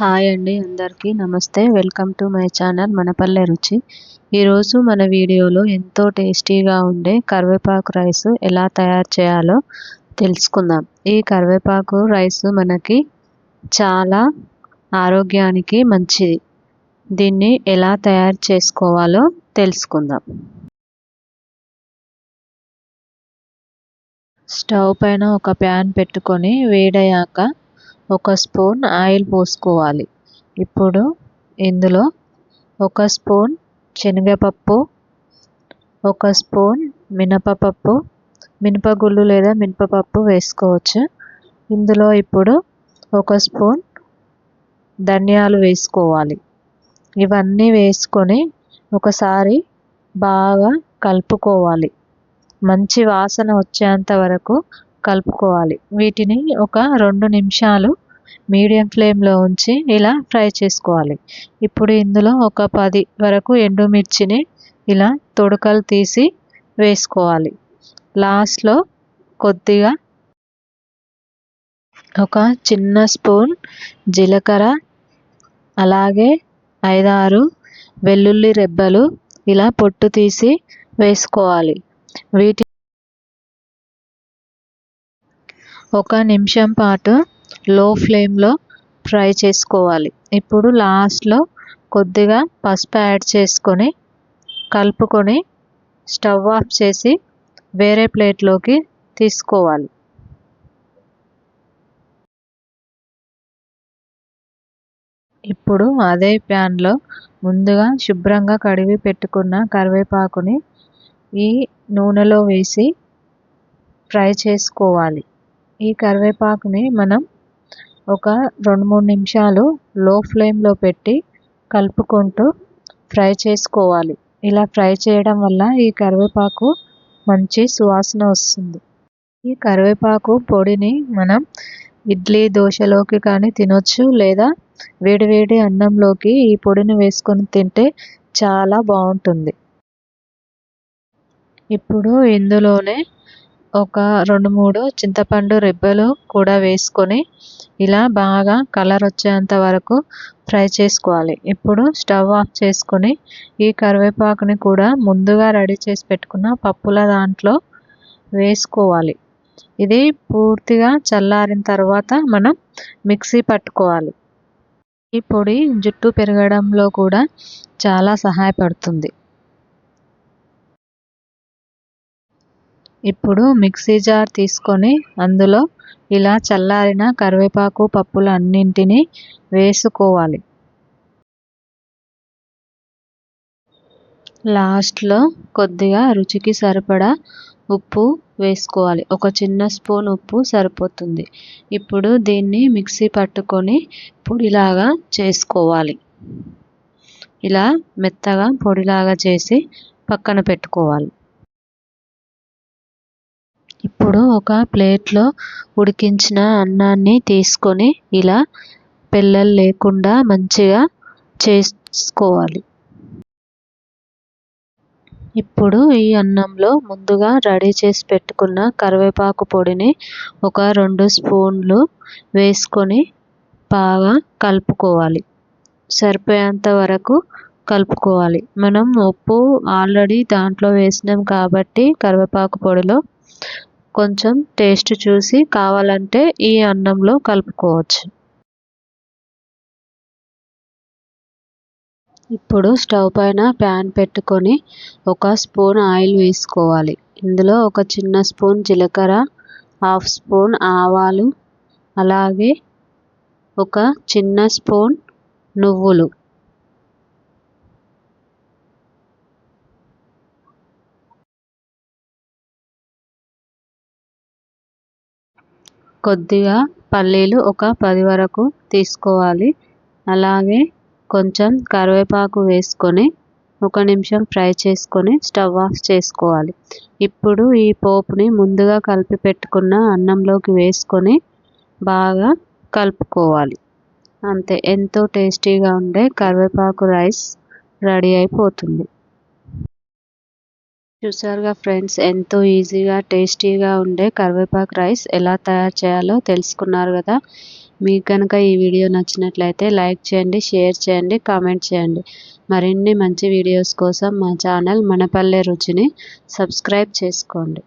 Hi అండి, అందరికీ నమస్తే. వెల్కమ్ టు మై ఛానల్ మనపల్లె రుచి. ఈరోజు మన వీడియోలో ఎంతో టేస్టీగా ఉండే కరివేపాకు రైస్ ఎలా తయారు చేయాలో తెలుసుకుందాం. ఈ కరివేపాకు రైస్ మనకి చాలా ఆరోగ్యానికి మంచిది. దీన్ని ఎలా తయారు చేసుకోవాలో తెలుసుకుందాం. స్టవ్ పైన ఒక ప్యాన్ పెట్టుకొని వేడయ్యాక ఒక స్పూన్ ఆయిల్ పోసుకోవాలి. ఇప్పుడు ఇందులో ఒక స్పూన్ శనగపప్పు, ఒక స్పూన్ మినపపప్పు, మినపగుళ్ళు లేదా మినపపప్పు వేసుకోవచ్చు. ఇందులో ఇప్పుడు ఒక స్పూన్ ధనియాలు వేసుకోవాలి. ఇవన్నీ వేసుకొని ఒకసారి బాగా కలుపుకోవాలి. మంచి వాసన వచ్చేంత వరకు కలుపుకోవాలి. వీటిని ఒక 2 నిమిషాలు మీడియం ఫ్లేమ్లో ఉంచి ఇలా ఫ్రై చేసుకోవాలి. ఇప్పుడు ఇందులో ఒక 10 వరకు ఎండుమిర్చిని ఇలా తొడకలు తీసి వేసుకోవాలి. లాస్ట్లో కొద్దిగా ఒక చిన్న స్పూన్ జీలకర్ర, అలాగే 5-6 వెల్లుల్లి రెబ్బలు ఇలా పొట్టు తీసి వేసుకోవాలి. వీటి ఒక నిమిషం పాటు లో ఫ్లేమ్లో ఫ్రై చేసుకోవాలి. ఇప్పుడు లాస్ట్లో కొద్దిగా పసుపు యాడ్ చేసుకొని కలుపుకొని స్టవ్ ఆఫ్ చేసి వేరే ప్లేట్లోకి తీసుకోవాలి. ఇప్పుడు అదే ప్యాన్లో ముందుగా శుభ్రంగా కడిగి పెట్టుకున్న కరివేపాకుని ఈ నూనెలో వేసి ఫ్రై చేసుకోవాలి. ఈ కరివేపాకుని మనం ఒక 2-3 నిమిషాలు లో ఫ్లేమ్లో పెట్టి కలుపుకుంటూ ఫ్రై చేసుకోవాలి. ఇలా ఫ్రై చేయడం వల్ల ఈ కరివేపాకు మంచి సువాసన వస్తుంది. ఈ కరివేపాకు పొడిని మనం ఇడ్లీ, దోశలోకి కానీ తినొచ్చు, లేదా వేడివేడి అన్నంలోకి ఈ పొడిని వేసుకొని తింటే చాలా బాగుంటుంది. ఇప్పుడు ఇందులోనే ఒక 2-3 చింతపండు రెబ్బలు కూడా వేసుకొని ఇలా బాగా కలర్ వచ్చేంత వరకు ఫ్రై చేసుకోవాలి. ఇప్పుడు స్టవ్ ఆఫ్ చేసుకొని ఈ కరివేపాకుని కూడా ముందుగా రెడీ చేసి పెట్టుకున్న పప్పుల దాంట్లో వేసుకోవాలి. ఇది పూర్తిగా చల్లారిన తర్వాత మనం మిక్సీ పట్టుకోవాలి. ఈ పొడి జుట్టు పెరగడంలో కూడా చాలా సహాయపడుతుంది. ఇప్పుడు మిక్సీ జార్ తీసుకొని అందులో ఇలా చల్లారిన కరివేపాకు పప్పులు అన్నింటినీ వేసుకోవాలి. లాస్ట్లో కొద్దిగా రుచికి సరిపడా ఉప్పు వేసుకోవాలి. ఒక చిన్న స్పూన్ ఉప్పు సరిపోతుంది. ఇప్పుడు దీన్ని మిక్సీ పట్టుకొని పొడిలాగా చేసుకోవాలి. ఇలా మెత్తగా పొడిలాగా చేసి పక్కన పెట్టుకోవాలి. ఇప్పుడు ఒక ప్లేట్లో ఉడికించిన అన్నాన్ని తీసుకొని ఇలా పెళ్ళలు లేకుండా మంచిగా చేసుకోవాలి. ఇప్పుడు ఈ అన్నంలో ముందుగా రెడీ చేసి పెట్టుకున్న కరివేపాకు పొడిని ఒక 2 స్పూన్లు వేసుకొని బాగా కలుపుకోవాలి. సరిపోయేంత వరకు కలుపుకోవాలి. మనం ఉప్పు ఆల్రెడీ దాంట్లో వేసినాం కాబట్టి కరివేపాకు పొడిలో కొంచెం టేస్ట్ చూసి కావాలంటే ఈ అన్నంలో కలుపుకోవచ్చు. ఇప్పుడు స్టవ్ పైన ప్యాన్ పెట్టుకొని ఒక స్పూన్ ఆయిల్ వేసుకోవాలి. ఇందులో ఒక చిన్న స్పూన్ జీలకర్ర, 1/2 స్పూన్ ఆవాలు, అలాగే ఒక చిన్న స్పూన్ నువ్వులు, కొద్దిగా పల్లీలు ఒక 10 వరకు తీసుకోవాలి. అలాగే కొంచెం కరివేపాకు వేసుకొని 1 నిమిషం ఫ్రై చేసుకొని స్టవ్ ఆఫ్ చేసుకోవాలి. ఇప్పుడు ఈ పోపుని ముందుగా కలిపి పెట్టుకున్న అన్నంలోకి వేసుకొని బాగా కలుపుకోవాలి. అంతే, ఎంతో టేస్టీగా ఉండే కరివేపాకు రైస్ రెడీ అయిపోతుంది. చూసారుగా ఫ్రెండ్స్, ఎంతో ఈజీగా టేస్టీగా ఉండే కరివేపాకు రైస్ ఎలా తయారు చేయాలో తెలుసుకున్నారు కదా. మీకు కనుక ఈ వీడియో నచ్చినట్లయితే లైక్ చేయండి, షేర్ చేయండి, కామెంట్ చేయండి. మరిన్ని మంచి వీడియోస్ కోసం మా ఛానల్ మన పల్లె రుచిని సబ్స్క్రైబ్ చేసుకోండి.